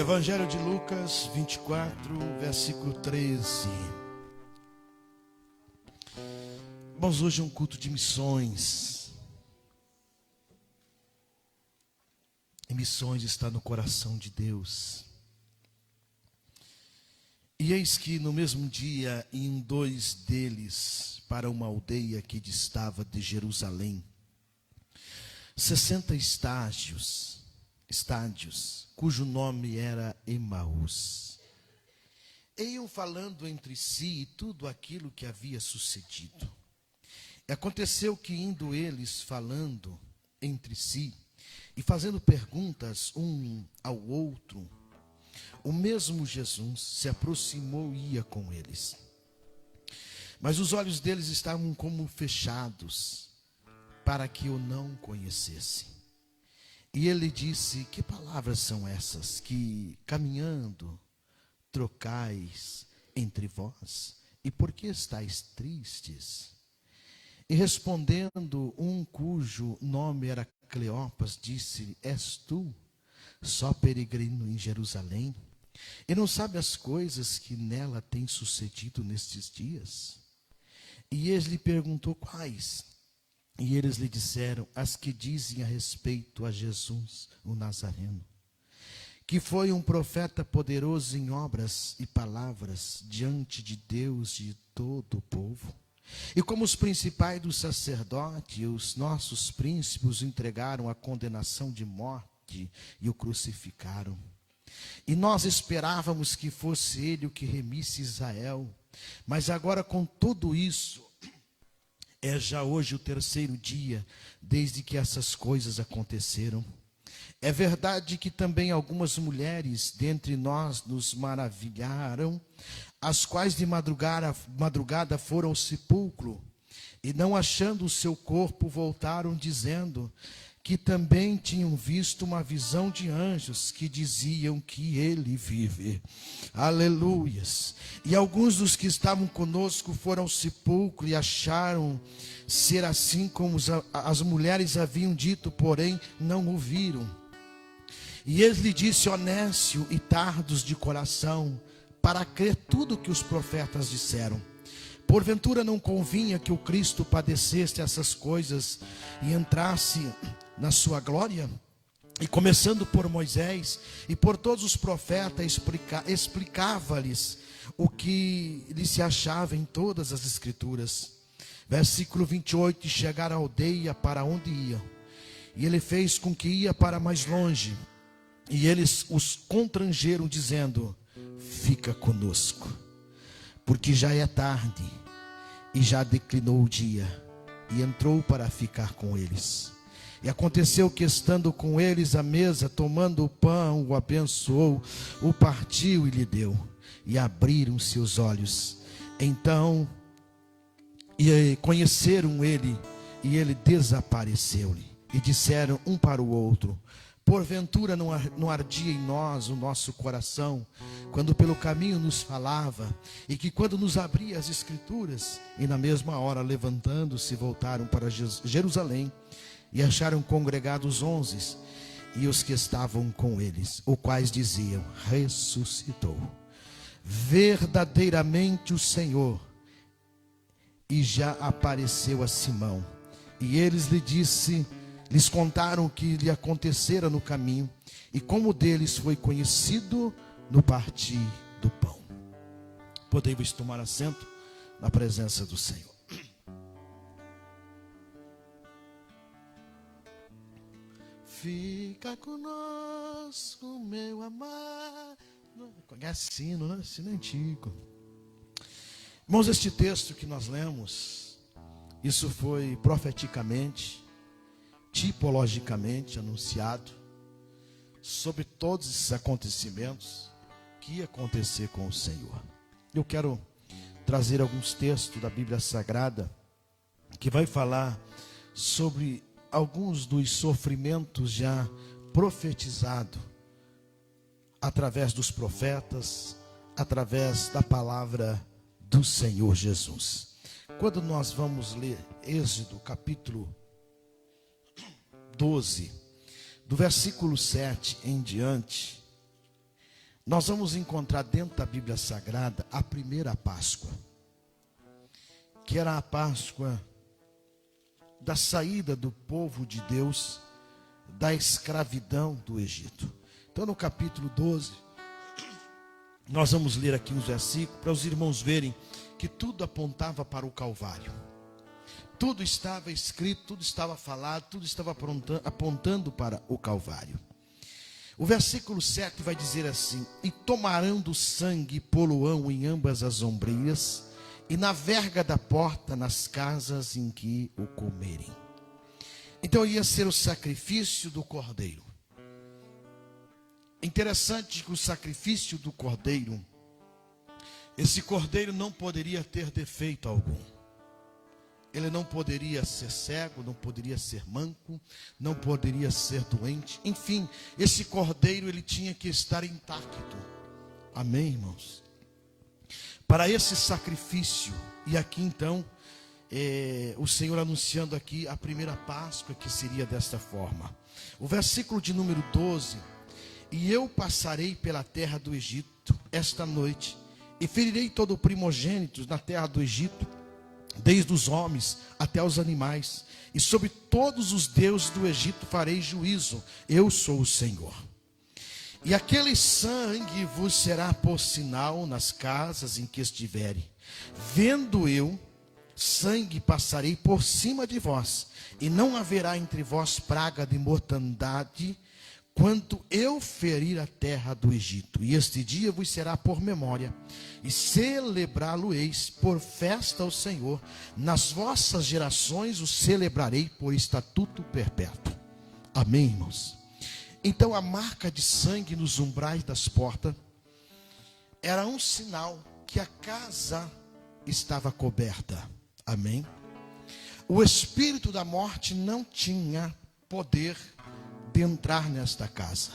Evangelho de Lucas 24, versículo 13. Irmãos, hoje é um culto de missões. E missões está no coração de Deus. E eis que no mesmo dia, em dois deles, para uma aldeia que distava de Jerusalém, 60 estádios, cujo nome era Emaús, iam falando entre si tudo aquilo que havia sucedido. E aconteceu que, indo eles falando entre si e fazendo perguntas um ao outro, o mesmo Jesus se aproximou e ia com eles. Mas os olhos deles estavam como fechados, para que o não conhecessem. E ele disse: que palavras são essas que, caminhando, trocais entre vós? E por que estáis tristes? E respondendo um cujo nome era Cleopas, disse: és tu só peregrino em Jerusalém? E não sabe as coisas que nela têm sucedido nestes dias? E ele lhe perguntou: quais? E eles lhe disseram: as que dizem a respeito a Jesus, o Nazareno, que foi um profeta poderoso em obras e palavras diante de Deus e de todo o povo. E como os principais dos sacerdotes e os nossos príncipes o entregaram à condenação de morte e o crucificaram. E nós esperávamos que fosse ele o que remisse Israel. Mas agora, com tudo isso, é já hoje o terceiro dia desde que essas coisas aconteceram. É verdade que também algumas mulheres dentre nós nos maravilharam, as quais de madrugada foram ao sepulcro, e não achando o seu corpo, voltaram dizendo que também tinham visto uma visão de anjos que diziam que ele vive. Aleluias. E alguns dos que estavam conosco foram ao sepulcro e acharam ser assim como as mulheres haviam dito, porém não o viram. E ele lhe disse: ó nécio e tardos de coração, para crer tudo que os profetas disseram. Porventura não convinha que o Cristo padecesse essas coisas e entrasse na sua glória? E começando por Moisés e por todos os profetas, explicava-lhes o que lhe se achava em todas as escrituras. Versículo 28, chegaram à aldeia para onde iam, e ele fez com que ia para mais longe, e eles os constrangeram, dizendo: fica conosco, porque já é tarde, e já declinou o dia. E entrou para ficar com eles. E aconteceu que, estando com eles à mesa, tomando o pão, o abençoou, o partiu e lhe deu. E abriram seus olhos. Então conheceram ele, e ele desapareceu-lhe. E disseram um para o outro: porventura não ardia em nós o nosso coração, quando pelo caminho nos falava, e que quando nos abria as escrituras? E na mesma hora, levantando-se, voltaram para Jerusalém, e acharam congregados 11, e os que estavam com eles, os quais diziam: ressuscitou verdadeiramente o Senhor, e já apareceu a Simão. E eles lhes contaram o que lhe acontecera no caminho, e como deles foi conhecido no partir do pão. Podemos tomar assento na presença do Senhor. Fica conosco, meu amado. Conhece sino, né? Sino antigo. Irmãos, este texto que nós lemos, isso foi profeticamente, tipologicamente anunciado sobre todos esses acontecimentos que ia acontecer com o Senhor. Eu quero trazer alguns textos da Bíblia Sagrada que vai falar sobre alguns dos sofrimentos já profetizados através dos profetas, através da palavra do Senhor Jesus. Quando nós vamos ler Êxodo capítulo 12, do versículo 7 em diante, nós vamos encontrar dentro da Bíblia Sagrada a primeira Páscoa, que era a Páscoa da saída do povo de Deus da escravidão do Egito. Então, no capítulo 12, nós vamos ler aqui uns versículos para os irmãos verem que tudo apontava para o Calvário. Tudo estava escrito, tudo estava falado, tudo estava apontando para o Calvário. O versículo 7 vai dizer assim: e tomarão do sangue e poluão em ambas as ombreiras, e na verga da porta, nas casas em que o comerem. Então ia ser o sacrifício do cordeiro. Interessante que o sacrifício do cordeiro, esse cordeiro não poderia ter defeito algum. Ele não poderia ser cego, não poderia ser manco, não poderia ser doente. Enfim, esse cordeiro ele tinha que estar intacto. Amém, irmãos? Para esse sacrifício, e aqui então, o Senhor anunciando aqui a primeira Páscoa, que seria desta forma. O versículo de número 12: e eu passarei pela terra do Egito esta noite, e ferirei todo o primogênito na terra do Egito, desde os homens até os animais, e sobre todos os deuses do Egito farei juízo. Eu sou o Senhor. E aquele sangue vos será por sinal nas casas em que estiverem. Vendo eu sangue, passarei por cima de vós, e não haverá entre vós praga de mortandade, quanto eu ferir a terra do Egito. E este dia vos será por memória, e celebrá-lo-eis por festa ao Senhor. Nas vossas gerações o celebrarei por estatuto perpétuo. Amém, irmãos? Então a marca de sangue nos umbrais das portas era um sinal que a casa estava coberta. Amém? O espírito da morte não tinha poder de entrar nesta casa,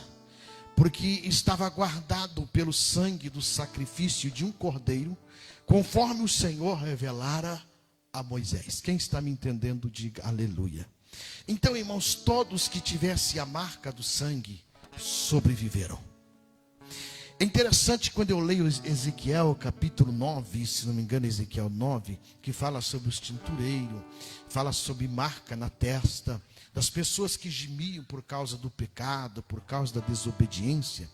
porque estava guardado pelo sangue do sacrifício de um cordeiro, conforme o Senhor revelara a Moisés. Quem está me entendendo, diga aleluia. Então, irmãos, todos que tivessem a marca do sangue sobreviveram. É interessante quando eu leio Ezequiel capítulo 9, se não me engano Ezequiel 9, que fala sobre os tintureiros, fala sobre marca na testa, das pessoas que gemiam por causa do pecado, por causa da desobediência.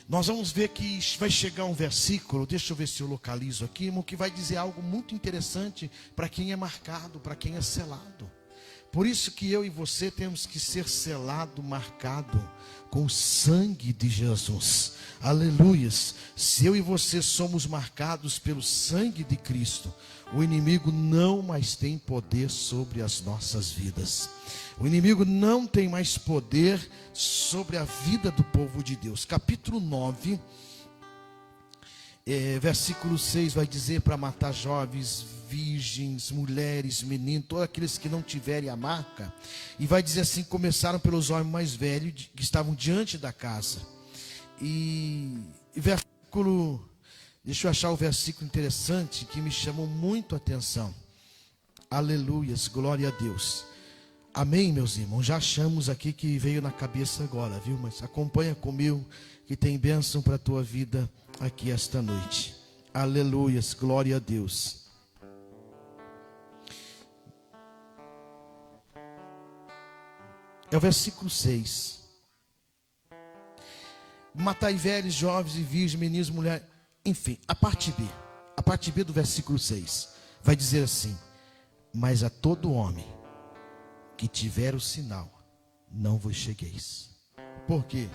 Nós vamos ver que vai chegar um versículo, deixa eu ver se eu localizo aqui, irmão, que vai dizer algo muito interessante para quem é marcado, para quem é selado. Por isso que eu e você temos que ser selado, marcado com o sangue de Jesus. Aleluias. Se eu e você somos marcados pelo sangue de Cristo, o inimigo não mais tem poder sobre as nossas vidas. O inimigo não tem mais poder sobre a vida do povo de Deus. Capítulo 9, versículo 6 vai dizer para matar jovens, virgens, mulheres, meninos, todos aqueles que não tiverem a marca. E vai dizer assim: começaram pelos homens mais velhos que estavam diante da casa. E versículo, deixa eu achar o versículo interessante que me chamou muito a atenção. Aleluias, glória a Deus. Amém, meus irmãos. Já achamos aqui que veio na cabeça agora, viu? Mas acompanha comigo que tem bênção para a tua vida aqui esta noite. Aleluias, glória a Deus. É o versículo 6. Matai velhos, jovens e virgens, meninos, mulheres. Enfim, a parte B. A parte B do versículo 6 vai dizer assim: mas a todo homem que tiver o sinal, não vos chegueis. Por quê?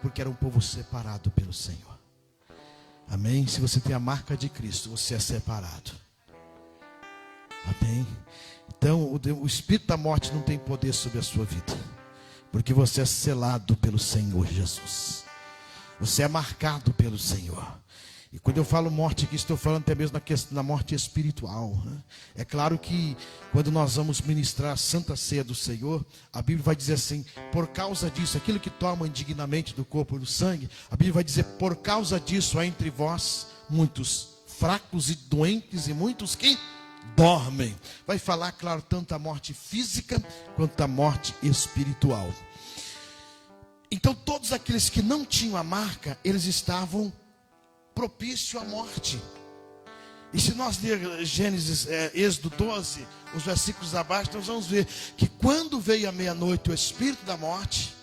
Porque era um povo separado pelo Senhor. Amém? Se você tem a marca de Cristo, você é separado. Amém? Então, o espírito da morte não tem poder sobre a sua vida, porque você é selado pelo Senhor Jesus. Você é marcado pelo Senhor. E quando eu falo morte aqui, estou falando até mesmo na questão da morte espiritual, né? É claro que quando nós vamos ministrar a Santa Ceia do Senhor, a Bíblia vai dizer assim: por causa disso, aquilo que toma indignamente do corpo e do sangue, a Bíblia vai dizer: por causa disso há entre vós muitos fracos e doentes e muitos que dormem. Vai falar, claro, tanto a morte física quanto a morte espiritual. Então todos aqueles que não tinham a marca, eles estavam propícios à morte. E se nós ler Gênesis, Êxodo 12, os versículos abaixo, nós vamos ver que quando veio a meia-noite o espírito da morte,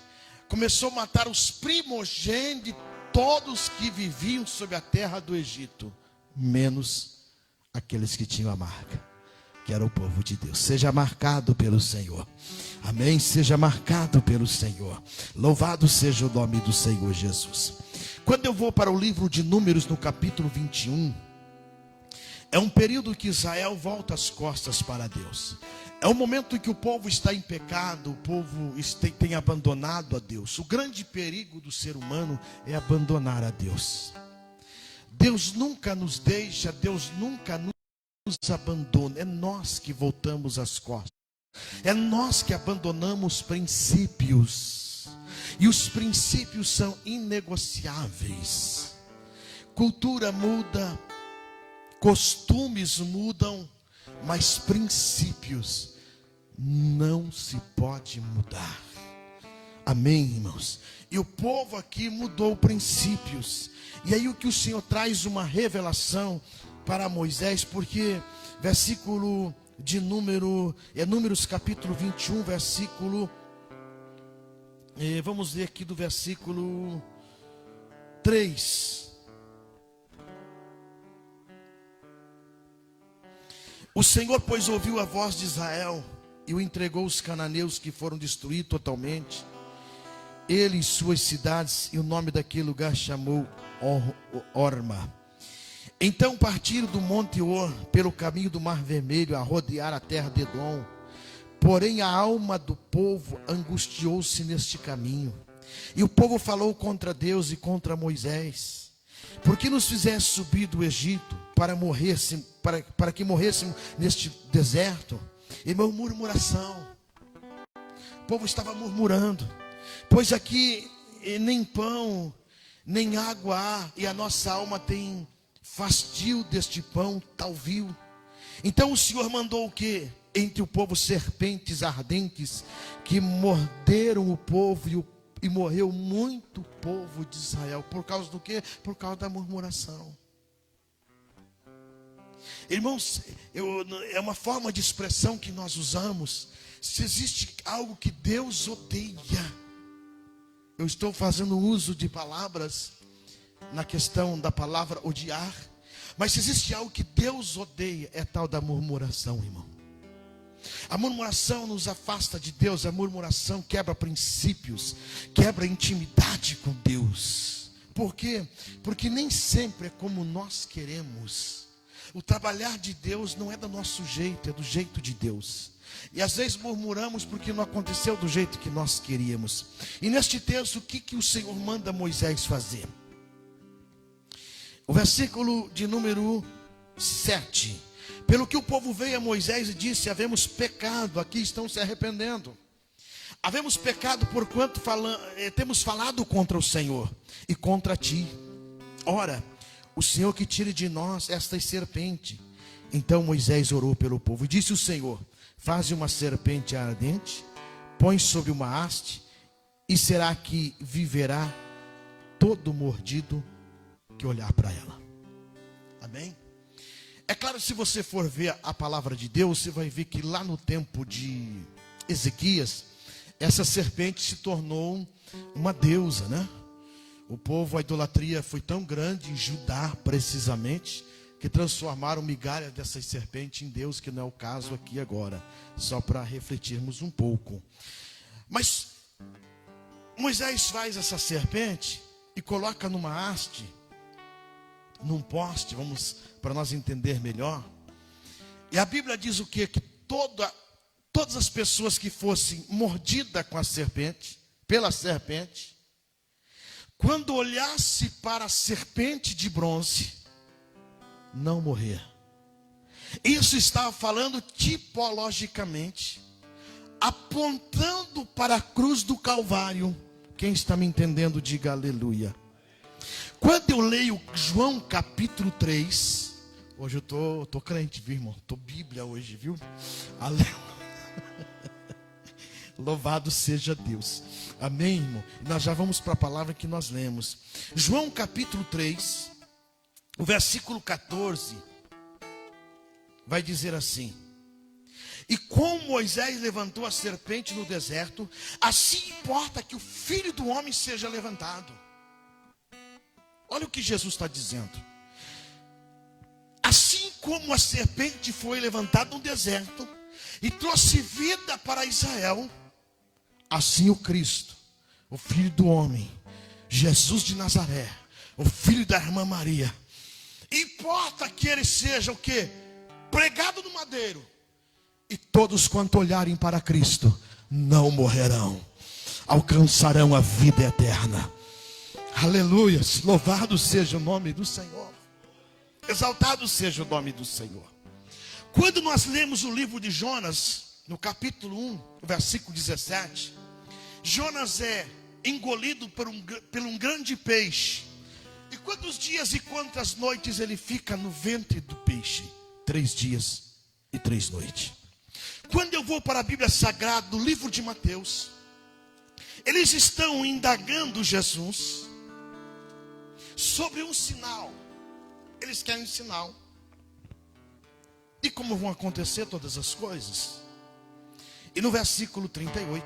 começou a matar os primogênitos de todos que viviam sobre a terra do Egito, menos aqueles que tinham a marca, que era o povo de Deus. Seja marcado pelo Senhor. Amém? Seja marcado pelo Senhor. Louvado seja o nome do Senhor Jesus. Quando eu vou para o livro de Números, no capítulo 21, é um período que Israel volta as costas para Deus. É um momento em que o povo está em pecado, o povo tem abandonado a Deus. O grande perigo do ser humano é abandonar a Deus. Deus nunca nos deixa, Deus nunca nos abandona. É nós que voltamos as costas. É nós que abandonamos princípios. E os princípios são inegociáveis. Cultura muda, costumes mudam, mas princípios não se pode mudar. Amém, irmãos? E o povo aqui mudou princípios. E aí o que o Senhor traz uma revelação para Moisés, porque versículo de Números capítulo 21, versículo, vamos ler aqui do versículo 3. O Senhor, pois, ouviu a voz de Israel e o entregou aos cananeus, que foram destruídos totalmente, ele e suas cidades, e o nome daquele lugar chamou Orma. Então partiram do monte Or, pelo caminho do Mar Vermelho, a rodear a terra de Edom. Porém a alma do povo angustiou-se neste caminho, e o povo falou contra Deus e contra Moisés: por que nos fizeste subir do Egito para que morrêssemos neste deserto? Irmão, murmuração. O povo estava murmurando, pois aqui nem pão, nem água há, e a nossa alma tem fastio deste pão tal vil. Então o Senhor mandou o quê? Entre o povo serpentes ardentes, que morderam o povo, e morreu muito povo de Israel. Por causa do quê? Por causa da murmuração. Irmãos, é uma forma de expressão que nós usamos. Se existe algo que Deus odeia, eu estou fazendo uso de palavras na questão da palavra odiar, mas se existe algo que Deus odeia, é tal da murmuração, irmão. A murmuração nos afasta de Deus. A murmuração quebra princípios, quebra intimidade com Deus. Por quê? Porque nem sempre é como nós queremos. O trabalhar de Deus não é do nosso jeito, é do jeito de Deus. E às vezes murmuramos porque não aconteceu do jeito que nós queríamos. E neste texto, o que o Senhor manda Moisés fazer? O versículo de número 7. Pelo que o povo veio a Moisés e disse: havemos pecado, aqui estão se arrependendo. Havemos pecado porquanto temos falado contra o Senhor e contra ti. Ora, o Senhor que tire de nós estas serpentes. Então Moisés orou pelo povo e disse o Senhor: faze uma serpente ardente, põe sobre uma haste, e será que viverá todo mordido que olhar para ela. Amém? É claro, se você for ver a palavra de Deus, você vai ver que lá no tempo de Ezequias, essa serpente se tornou uma deusa, né? O povo, a idolatria foi tão grande em Judá, precisamente, que transformaram migalhas dessas serpentes em Deus, que não é o caso aqui agora, só para refletirmos um pouco. Mas Moisés faz essa serpente e coloca numa haste, num poste, para nós entender melhor. E a Bíblia diz o quê? Que todas as pessoas que fossem mordidas com a serpente, pela serpente, quando olhasse para a serpente de bronze, não morrer. Isso estava falando tipologicamente, apontando para a cruz do Calvário. Quem está me entendendo, diga aleluia. Quando eu leio João capítulo 3, hoje eu tô crente, viu, irmão? Tô Bíblia hoje, viu? Aleluia. Louvado seja Deus. Amém, irmão? Nós já vamos para a palavra que nós lemos. João capítulo 3, o versículo 14, vai dizer assim: e como Moisés levantou a serpente no deserto, assim importa que o Filho do Homem seja levantado. Olha o que Jesus está dizendo. Assim como a serpente foi levantada no deserto e trouxe vida para Israel, assim o Cristo, o Filho do Homem, Jesus de Nazaré, o filho da irmã Maria, importa que ele seja o quê? Pregado no madeiro, e todos quanto olharem para Cristo não morrerão, alcançarão a vida eterna. Aleluia, louvado seja o nome do Senhor, exaltado seja o nome do Senhor. Quando nós lemos o livro de Jonas, no capítulo 1, versículo 17, Jonas é engolido por um grande peixe. E quantos dias e quantas noites ele fica no ventre do peixe? 3 dias e 3 noites. Quando eu vou para a Bíblia Sagrada, no livro de Mateus, eles estão indagando Jesus sobre um sinal. Eles querem um sinal. E como vão acontecer todas as coisas? E no versículo 38,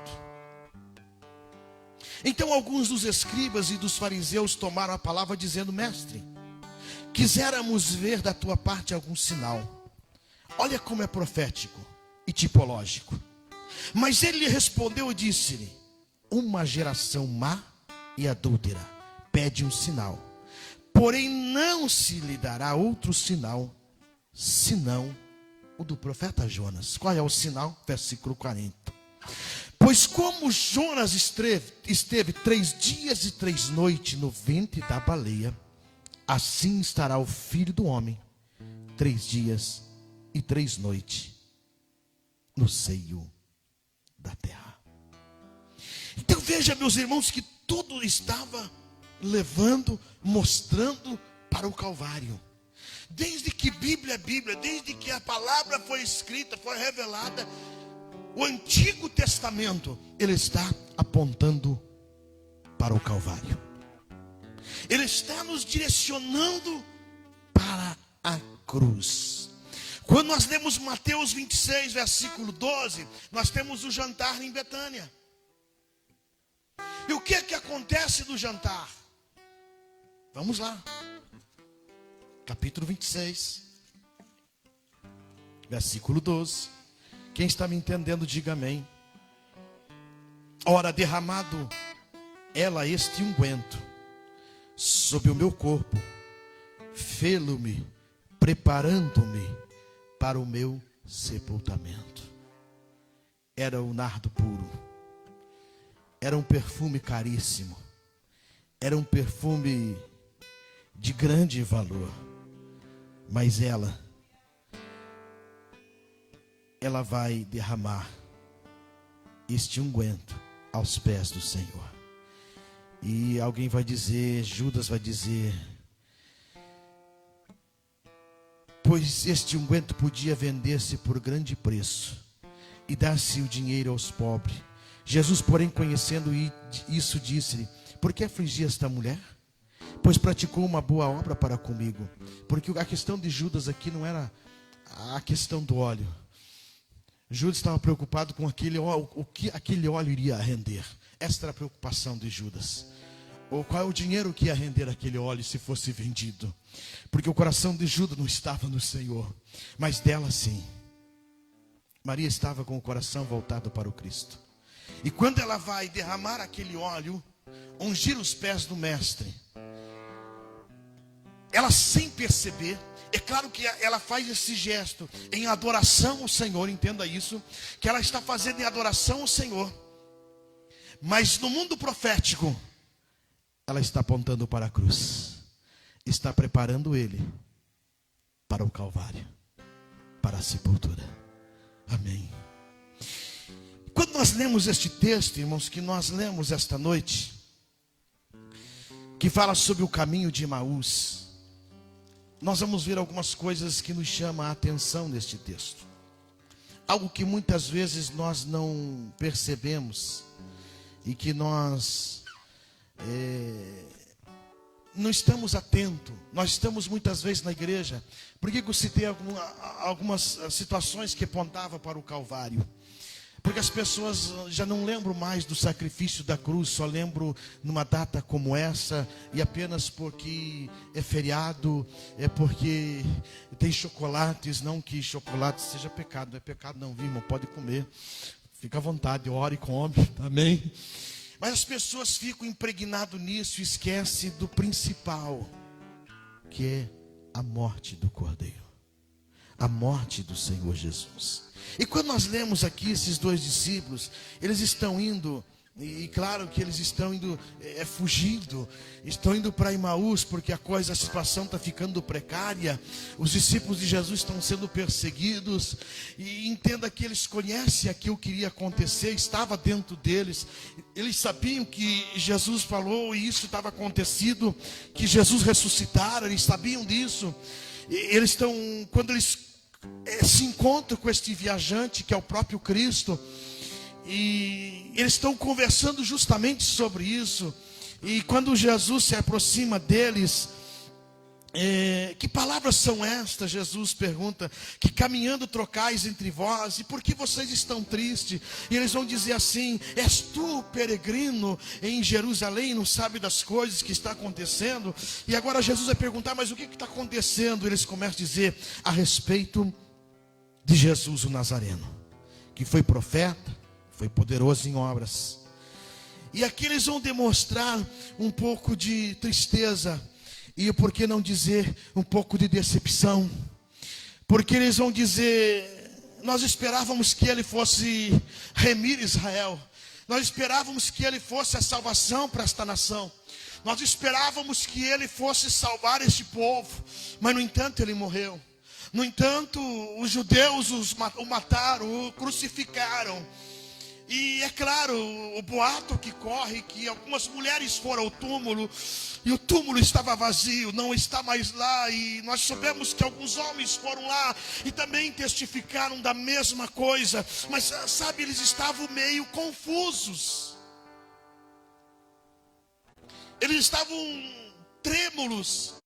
então alguns dos escribas e dos fariseus tomaram a palavra dizendo: mestre, quiséramos ver da tua parte algum sinal. Olha como é profético e tipológico. Mas ele lhe respondeu e disse-lhe: uma geração má e adúltera pede um sinal, porém não se lhe dará outro sinal senão o do profeta Jonas. Qual é o sinal? Versículo 40. Pois como Jonas esteve 3 dias e 3 noites no ventre da baleia, assim estará o Filho do Homem 3 dias e 3 noites no seio da terra. Então veja, meus irmãos, que tudo estava levando, mostrando para o Calvário. Desde que Bíblia é Bíblia, desde que a palavra foi escrita, foi revelada, o Antigo Testamento, ele está apontando para o Calvário. Ele está nos direcionando para a cruz. Quando nós lemos Mateus 26, versículo 12, nós temos o jantar em Betânia. E o que é que acontece no jantar? Vamos lá. Capítulo 26, versículo 12. Quem está me entendendo, diga amém. Ora, derramado ela este unguento sobre o meu corpo, fê-lo-me, preparando-me para o meu sepultamento. Era o nardo puro, era um perfume caríssimo, era um perfume de grande valor. Mas ela vai derramar este unguento aos pés do Senhor. E alguém vai dizer, Judas vai dizer: pois este unguento podia vender-se por grande preço e dar-se o dinheiro aos pobres. Jesus, porém, conhecendo isso, disse-lhe: por que afligir esta mulher? Pois praticou uma boa obra para comigo. Porque a questão de Judas aqui não era a questão do óleo. Judas estava preocupado com aquele óleo, o que aquele óleo iria render. Esta era a preocupação de Judas. Ou qual é o dinheiro que ia render aquele óleo se fosse vendido. Porque o coração de Judas não estava no Senhor, mas dela sim. Maria estava com o coração voltado para o Cristo. E quando ela vai derramar aquele óleo, ungir os pés do mestre, ela sem perceber, é claro que ela faz esse gesto em adoração ao Senhor, entenda isso, que ela está fazendo em adoração ao Senhor. Mas no mundo profético, ela está apontando para a cruz, está preparando ele para o Calvário, para a sepultura. Amém. Quando nós lemos este texto, irmãos, que nós lemos esta noite, que fala sobre o caminho de Emaús, nós vamos ver algumas coisas que nos chamam a atenção neste texto. algo que muitas vezes nós não percebemos e que nós não estamos atentos. Nós estamos muitas vezes na igreja. Por que eu citei algumas situações que apontavam para o Calvário? Porque as pessoas já não lembram mais do sacrifício da cruz, só lembram numa data como essa, e apenas porque é feriado, é porque tem chocolates. Não que chocolate seja pecado, não é pecado não, viu, irmão? Pode comer, fica à vontade, ore e come, amém? Mas as pessoas ficam impregnadas nisso e esquecem do principal, que é a morte do Cordeiro, a morte do Senhor Jesus. E quando nós lemos aqui esses dois discípulos, eles estão indo, e claro que eles estão indo fugindo, estão indo para Emaús, porque a situação está ficando precária. Os discípulos de Jesus estão sendo perseguidos, e entenda que eles conhecem aquilo que iria acontecer, estava dentro deles. Eles sabiam que Jesus falou e isso estava acontecido, que Jesus ressuscitara, eles sabiam disso. E eles estão, quando eles se encontram com este viajante que é o próprio Cristo, e eles estão conversando justamente sobre isso. E quando Jesus se aproxima deles, que palavras são estas? Jesus pergunta: que caminhando trocais entre vós, e por que vocês estão tristes? E eles vão dizer assim: és tu peregrino em Jerusalém, não sabe das coisas que está acontecendo? E agora Jesus vai perguntar: mas o que está acontecendo? E eles começam a dizer a respeito de Jesus o Nazareno, que foi profeta, foi poderoso em obras. E aqui eles vão demonstrar um pouco de tristeza, e por que não dizer um pouco de decepção, porque eles vão dizer: nós esperávamos que ele fosse remir Israel, nós esperávamos que ele fosse a salvação para esta nação, nós esperávamos que ele fosse salvar este povo, mas no entanto ele morreu. No entanto, os judeus o mataram, o crucificaram. E é claro, o boato que corre que algumas mulheres foram ao túmulo, e o túmulo estava vazio, não está mais lá. E nós soubemos que alguns homens foram lá e também testificaram da mesma coisa. Mas sabe, eles estavam meio confusos, eles estavam trêmulos,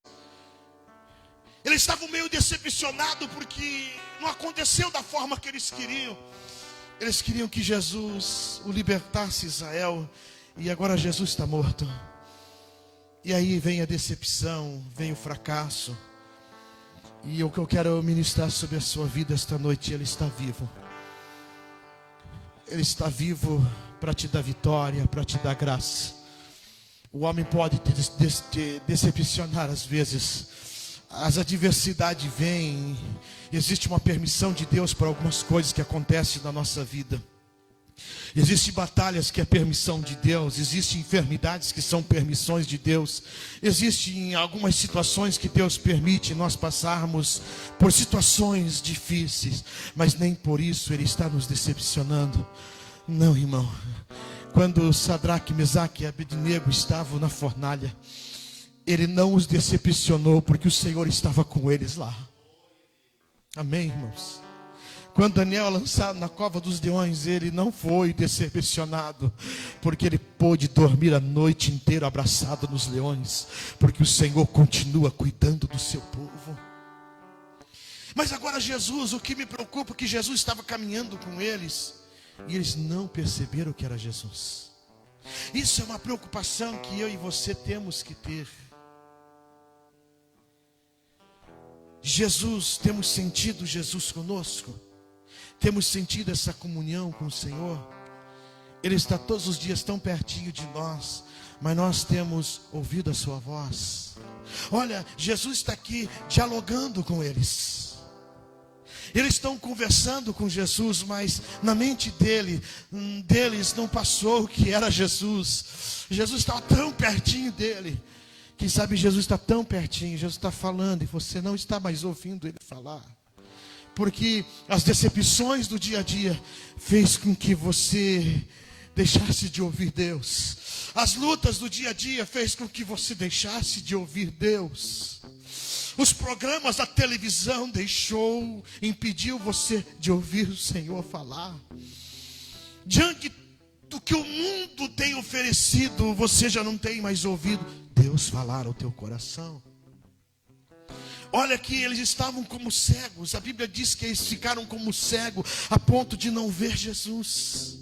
eles estavam meio decepcionados, porque não aconteceu da forma que eles queriam. Eles queriam que Jesus o libertasse, Israel, e agora Jesus está morto. E aí vem a decepção, vem o fracasso. E o que eu quero ministrar sobre a sua vida esta noite: ele está vivo. Ele está vivo para te dar vitória, para te dar graça. O homem pode te decepcionar às vezes. As adversidades vêm, existe uma permissão de Deus para algumas coisas que acontecem na nossa vida. Existem batalhas que é permissão de Deus, existem enfermidades que são permissões de Deus, existem algumas situações que Deus permite nós passarmos por situações difíceis, mas nem por isso Ele está nos decepcionando. Não, irmão. Quando Sadraque, Mesaque e Abednego estavam na fornalha, Ele não os decepcionou, porque o Senhor estava com eles lá. Amém, irmãos? Quando Daniel é lançado na cova dos leões, ele não foi decepcionado, porque ele pôde dormir a noite inteira abraçado nos leões, porque o Senhor continua cuidando do seu povo. Mas agora Jesus, o que me preocupa é que Jesus estava caminhando com eles, e eles não perceberam que era Jesus. Isso é uma preocupação que eu e você temos que ter. Jesus, temos sentido Jesus conosco? Temos sentido essa comunhão com o Senhor? Ele está todos os dias tão pertinho de nós, mas nós temos ouvido a sua voz. Olha, Jesus está aqui dialogando com eles. Eles estão conversando com Jesus, mas na mente deles não passou o que era Jesus. Jesus estava tão pertinho dele. Quem sabe Jesus está tão pertinho, Jesus está falando e você não está mais ouvindo Ele falar. Porque as decepções do dia a dia fez com que você deixasse de ouvir Deus. As lutas do dia a dia fez com que você deixasse de ouvir Deus. Os programas da televisão impediu você de ouvir o Senhor falar. Diante do que o mundo tem oferecido, você já não tem mais ouvido Deus falar ao teu coração. Olha que eles estavam como cegos. A Bíblia diz que eles ficaram como cegos a ponto de não ver Jesus.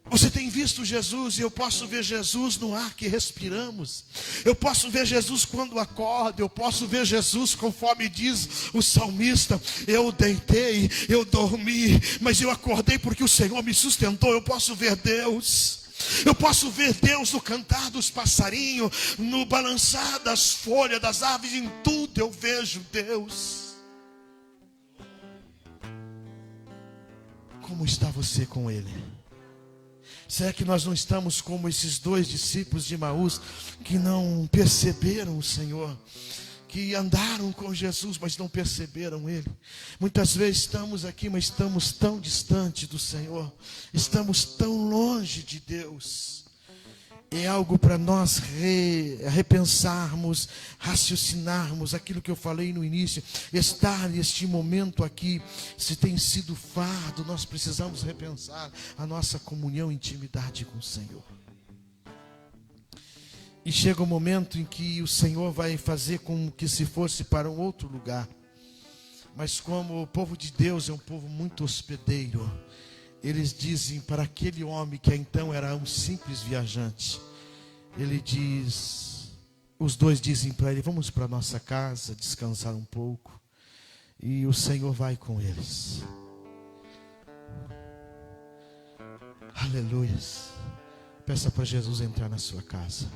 Você tem visto Jesus? E eu posso ver Jesus no ar que respiramos. Eu posso ver Jesus quando acordo. Eu posso ver Jesus conforme diz o salmista: eu deitei, eu dormi, mas eu acordei porque o Senhor me sustentou. Eu posso ver Deus. Eu posso ver Deus no cantar dos passarinhos, no balançar das folhas, das árvores. Em tudo eu vejo Deus. Como está você com Ele? Será que nós não estamos como esses 2 discípulos de Emaús que não perceberam o Senhor? Que andaram com Jesus, mas não perceberam Ele. Muitas vezes estamos aqui, mas estamos tão distante do Senhor. Estamos tão longe de Deus. É algo para nós repensarmos, raciocinarmos aquilo que eu falei no início. Estar neste momento aqui, se tem sido fardo, nós precisamos repensar a nossa comunhão e intimidade com o Senhor. E chega o momento em que o Senhor vai fazer como que se fosse para um outro lugar. Mas como o povo de Deus é um povo muito hospedeiro, eles dizem para aquele homem que então era um simples viajante, os 2 dizem para ele: vamos para nossa casa, descansar um pouco. E o Senhor vai com eles. Aleluias. Peça para Jesus entrar na sua casa.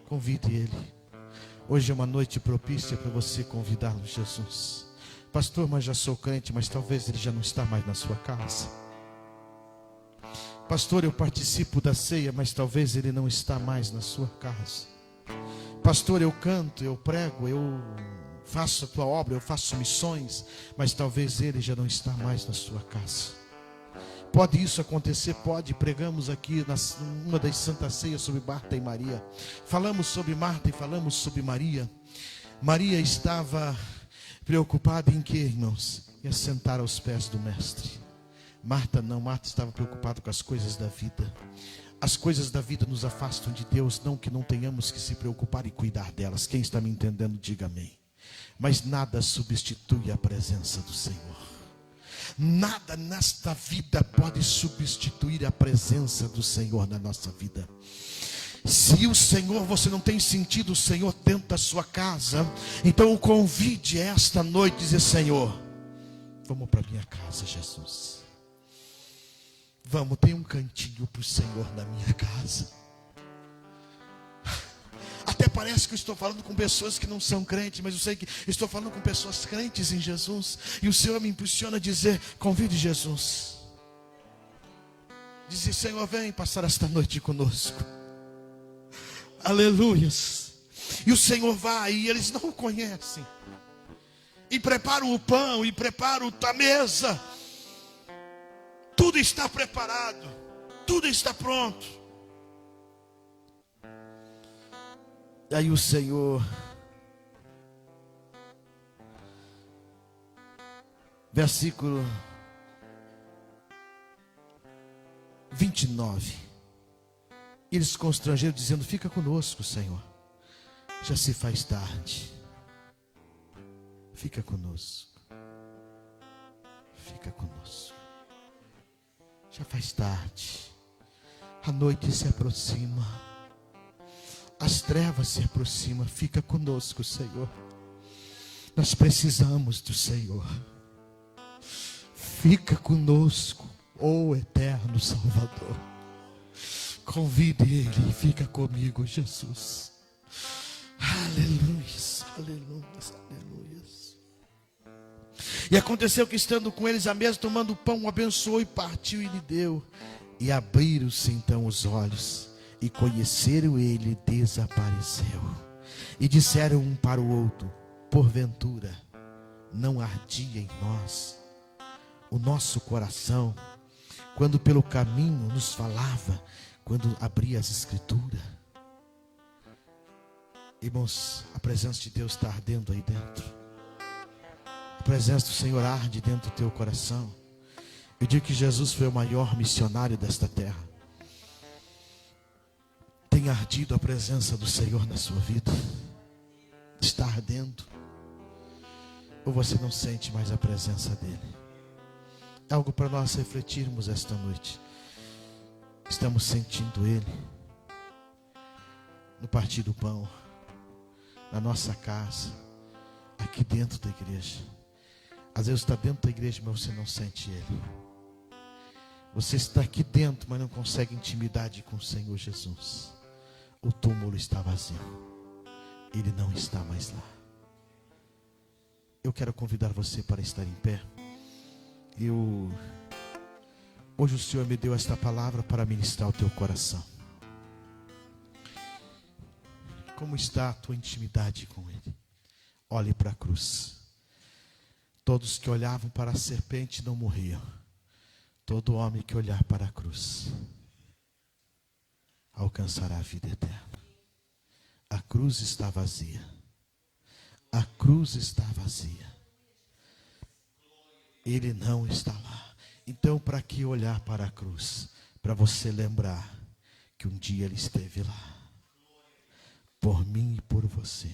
Convide Ele. Hoje é uma noite propícia para você convidá-lo, Jesus. Pastor, mas já sou crente, mas talvez Ele já não está mais na sua casa. Pastor, eu participo da ceia, mas talvez Ele não está mais na sua casa. Pastor, eu canto, eu prego, eu faço a tua obra, eu faço missões, mas talvez Ele já não está mais na sua casa. Pode isso acontecer? Pode. Pregamos aqui numa das Santas Ceias sobre Marta e Maria. Falamos sobre Marta e falamos sobre Maria. Maria estava preocupada em quê, irmãos? Em assentar aos pés do Mestre. Marta não, Marta estava preocupada com as coisas da vida. As coisas da vida nos afastam de Deus, não que não tenhamos que se preocupar e cuidar delas. Quem está me entendendo, diga amém. Mas nada substitui a presença do Senhor. Nada nesta vida pode substituir a presença do Senhor na nossa vida. Se o Senhor, você não tem sentido o Senhor dentro da sua casa, então o convide esta noite, dizer: Senhor, vamos para minha casa, Jesus. Vamos, tem um cantinho para o Senhor na minha casa. Até parece que eu estou falando com pessoas que não são crentes, mas eu sei que estou falando com pessoas crentes em Jesus. E o Senhor me impulsiona a dizer: convide Jesus. Dizer: Senhor, vem passar esta noite conosco. Aleluias. E o Senhor vai, e eles não o conhecem. E preparam o pão, e preparam a mesa. Tudo está preparado, tudo está pronto. Aí o Senhor, versículo 29, eles constrangeram dizendo: fica conosco, Senhor, já se faz tarde. Fica conosco, fica conosco. Já faz tarde, a noite se aproxima, as trevas se aproximam. Fica conosco, Senhor. Nós precisamos do Senhor. Fica conosco, ó eterno Salvador. Convide Ele, fica comigo, Jesus. Aleluia, aleluia, aleluia. E aconteceu que, estando com eles à mesa, tomando o pão, abençoou e partiu e lhe deu. E abriram-se então os olhos, e conheceram ele, desapareceu. E disseram um para o outro: porventura não ardia em nós o nosso coração, quando pelo caminho nos falava, quando abria as Escrituras? Irmãos, A presença de Deus está ardendo aí dentro. A presença do Senhor arde dentro do teu coração. Eu digo que Jesus foi o maior missionário desta terra. Tem ardido a presença do Senhor na sua vida? Está ardendo? Ou você não sente mais a presença dEle? É algo para nós refletirmos esta noite. Estamos sentindo Ele no partir do pão, na nossa casa, aqui dentro da igreja. Às vezes está dentro da igreja, mas você não sente Ele. Você está aqui dentro, mas não consegue intimidade com o Senhor Jesus. O túmulo está vazio. Ele não está mais lá. Eu quero convidar você para estar em pé. Hoje o Senhor me deu esta palavra para ministrar o teu coração. Como está a tua intimidade com Ele? Olhe para a cruz. Todos que olhavam para a serpente não morriam. Todo homem que olhar para a cruz alcançará a vida eterna. A cruz está vazia. A cruz está vazia. Ele não está lá. Então, para que olhar para a cruz? Para você lembrar que um dia Ele esteve lá. Por mim e por você.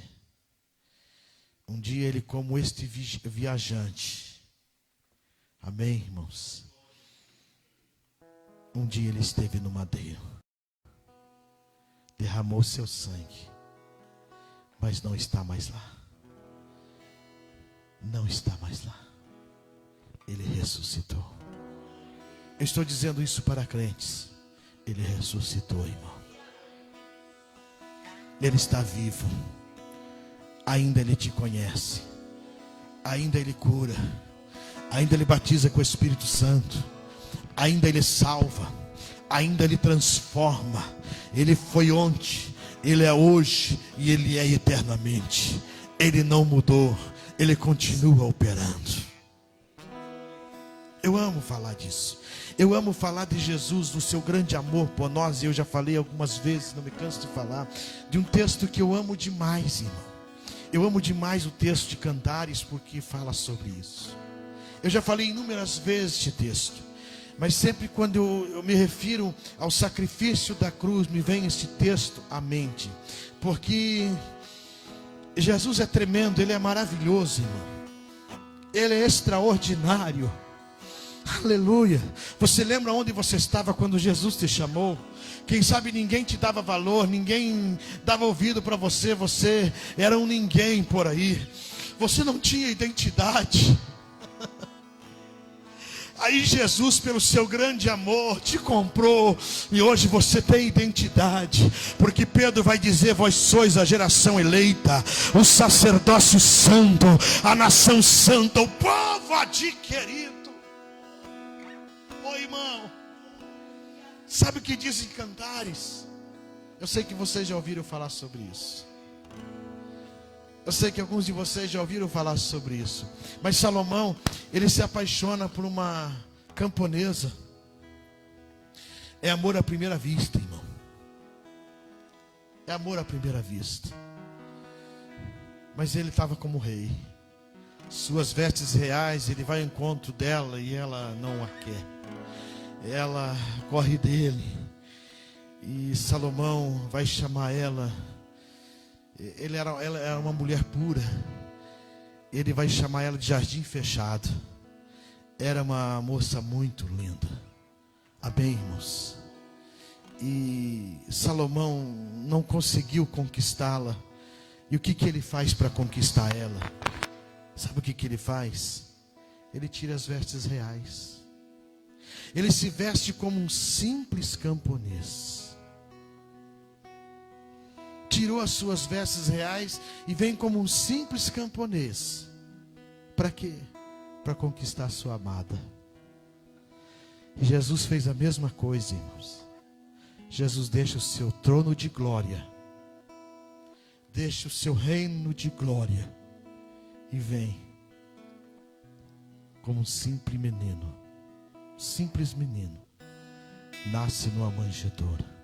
Um dia Ele, como este viajante. Amém, irmãos? Um dia Ele esteve no madeiro. Derramou seu sangue. Mas não está mais lá. Não está mais lá. Ele ressuscitou. Eu estou dizendo isso para crentes. Ele ressuscitou, irmão. Ele está vivo. Ainda Ele te conhece. Ainda Ele cura. Ainda Ele batiza com o Espírito Santo. Ainda Ele salva. Ainda Ele transforma. Ele foi ontem, Ele é hoje e Ele é eternamente. Ele não mudou. Ele continua operando. Eu amo falar disso. Eu amo falar de Jesus, do seu grande amor por nós. E eu já falei algumas vezes, não me canso de falar, de um texto que eu amo demais, irmão. Eu amo demais o texto de Cantares, porque fala sobre isso. Eu já falei inúmeras vezes este texto, mas sempre quando eu me refiro ao sacrifício da cruz, me vem este texto à mente. Porque Jesus é tremendo, Ele é maravilhoso, irmão. Ele é extraordinário. Aleluia. Você lembra onde você estava quando Jesus te chamou? Quem sabe ninguém te dava valor, ninguém dava ouvido para você. Você era um ninguém por aí. Você não tinha identidade. Aí Jesus, pelo seu grande amor, te comprou. E hoje você tem identidade. Porque Pedro vai dizer: vós sois a geração eleita, o sacerdócio santo, a nação santa, o povo adquirido. Ô irmão, sabe o que diz em Cantares? Eu sei que vocês já ouviram falar sobre isso. Eu sei que alguns de vocês já ouviram falar sobre isso. Mas Salomão, ele se apaixona por uma camponesa. É amor à primeira vista, irmão. É amor à primeira vista. Mas ele estava como rei. Suas vestes reais, ele vai ao encontro dela e ela não a quer. Ela corre dele. E Salomão vai chamar ela. Ela era uma mulher pura. Ele vai chamar ela de jardim fechado. Era uma moça muito linda. Amém, irmãos? E Salomão não conseguiu conquistá-la. E o que ele faz para conquistar ela? Sabe o que ele faz? Ele tira as vestes reais. Ele se veste como um simples camponês. Tirou as suas vestes reais e vem como um simples camponês. Para quê? Para conquistar sua amada. E Jesus fez a mesma coisa, irmãos. Jesus deixa o seu trono de glória, deixa o seu reino de glória e vem como um simples menino, nasce numa manjedoura.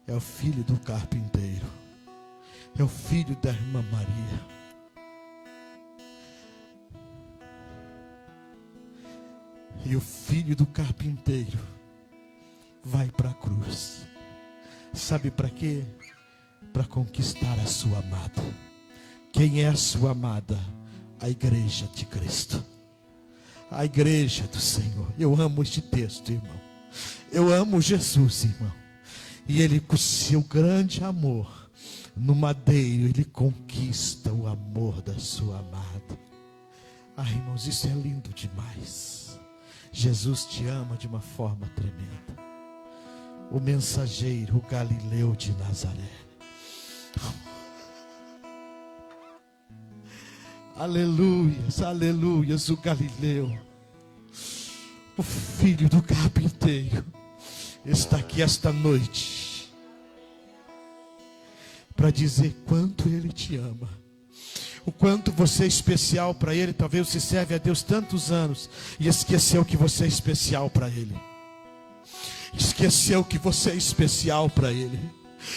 É o filho do carpinteiro, é o filho da irmã Maria. E o filho do carpinteiro vai para a cruz. Sabe para quê? Para conquistar a sua amada. Quem é a sua amada? A igreja de Cristo. A igreja do Senhor. Eu amo este texto, irmão. Eu amo Jesus, irmão. E Ele, com seu grande amor, no madeiro, Ele conquista o amor da sua amada. Ai, irmãos, isso é lindo demais. Jesus te ama de uma forma tremenda. O mensageiro, o Galileu de Nazaré. Aleluias, aleluias, o Galileu, o filho do carpinteiro, está aqui esta noite para dizer quanto Ele te ama, o quanto você é especial para Ele. Talvez você serve a Deus tantos anos e esqueceu que você é especial para Ele. Esqueceu que você é especial para Ele.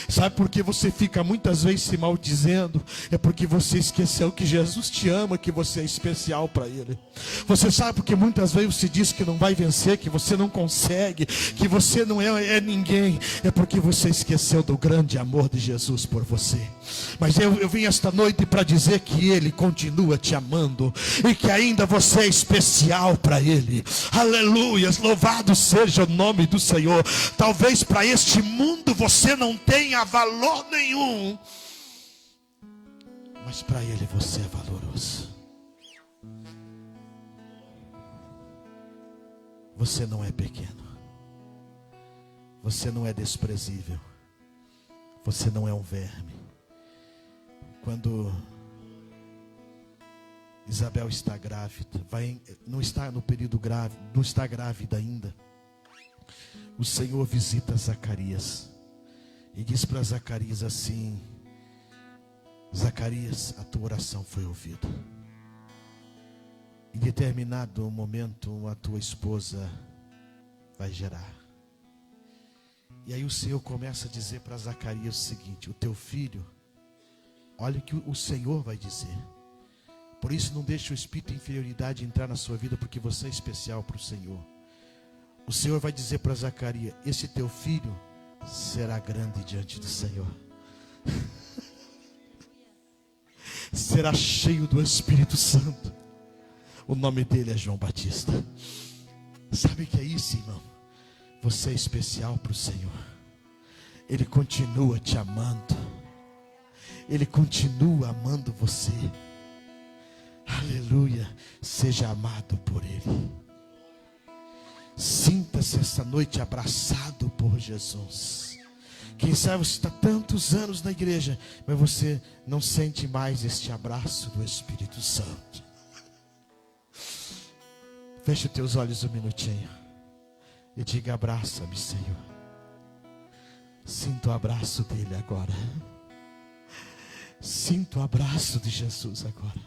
Sabe por que você fica muitas vezes se maldizendo? É porque você esqueceu que Jesus te ama, que você é especial para Ele. Você sabe porque muitas vezes você diz que não vai vencer, que você não consegue, que você não é ninguém. É porque você esqueceu do grande amor de Jesus por você. Mas eu vim esta noite para dizer que Ele continua te amando e que ainda você é especial para Ele. Aleluias, louvado seja o nome do Senhor. Talvez para este mundo você não tenha valor nenhum, mas para Ele você é valoroso. Você não é pequeno, você não é desprezível, você não é um verme. Quando Isabel está grávida, não está no período grave, não está grávida ainda, o Senhor visita Zacarias e diz para Zacarias assim: Zacarias, a tua oração foi ouvida. Em determinado momento a tua esposa vai gerar. E aí o Senhor começa a dizer para Zacarias o seguinte: o teu filho, olha o que o Senhor vai dizer. Por isso não deixe o espírito de inferioridade entrar na sua vida, porque você é especial para o Senhor. O Senhor vai dizer para Zacarias: esse teu filho será grande diante do Senhor. Será cheio do Espírito Santo. O nome dele é João Batista. Sabe o que é isso, irmão? Você é especial para o Senhor. Ele continua te amando. Ele continua amando você. Aleluia. Seja amado por Ele. Sinta-se essa noite abraçado por Jesus. Quem sabe você está tantos anos na igreja, mas você não sente mais este abraço do Espírito Santo. Feche teus olhos um minutinho e diga: abraça-me, Senhor. Sinto o abraço dele agora. Sinto o abraço de Jesus agora.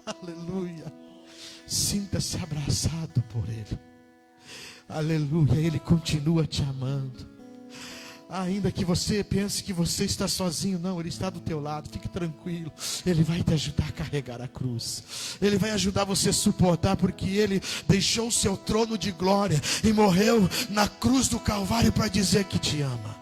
Aleluia. Sinta-se abraçado por Ele. Aleluia. Ele continua te amando. Ainda que você pense que você está sozinho, não, Ele está do teu lado. Fique tranquilo. Ele vai te ajudar a carregar a cruz. Ele vai ajudar você a suportar, porque Ele deixou o seu trono de glória e morreu na cruz do Calvário para dizer que te ama.